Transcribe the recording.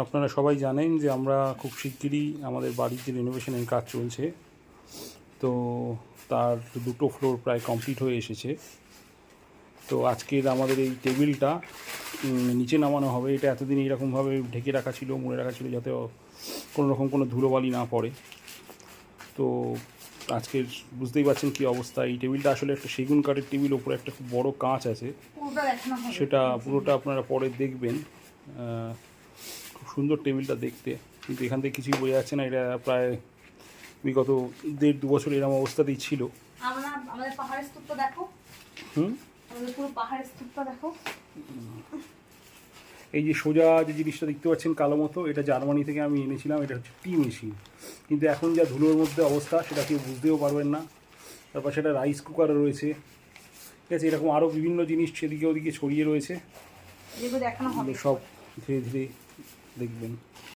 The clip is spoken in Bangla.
আপনারা সবাই জানেন যে আমরা খুব শিগগিরই আমাদের বাড়িতে রিনোভেশনের কাজ চলছে। তো তার 2টো ফ্লোর প্রায় কমপ্লিট হয়ে এসেছে। তো আজকের আমাদের এই টেবিলটা নিচে নামানো হবে। এটা এতদিন এইরকমভাবে ঢেকে রাখা ছিল, মুড়ে রাখা ছিল, যাতে কোনো রকম কোনো ধুলোবালি না পড়ে। তো আজকের বুঝতেই পারছেন কী অবস্থা। এই টেবিলটা আসলে একটা সেগুন কাঠের টেবিল, ওপরে একটা খুব বড় কাঁচ আছে, সেটা পুরোটা আপনারা পরে দেখবেন। খুব সুন্দর টেবিলটা দেখতে, কিন্তু এখান থেকে কিছুই বোঝা যাচ্ছে না। এটা প্রায় বিগত 1.5-2 বছর এরকম অবস্থাতেই ছিল। আমাদের পাহাড়ের স্তূপটা দেখো। আমাদের পুরো পাহাড়ের স্তূপটা দেখো। এই যে সোজা যে জিনিসটা দেখতে পাচ্ছেন কালো মতো, এটা জার্মানি থেকে আমি এনেছিলাম। এটা হচ্ছে টি মেশিন, কিন্তু এখন যা ধুলোর মধ্যে অবস্থা সেটা কেউ বুঝতেও পারবেন না। তারপর সেটা রাইস কুকারও রয়েছে, ঠিক আছে। এরকম আরও বিভিন্ন জিনিস সেদিকে ওদিকে ছড়িয়ে রয়েছে, যেগুলো দেখানো হবে সব ধীরে ধীরে দেখবেন।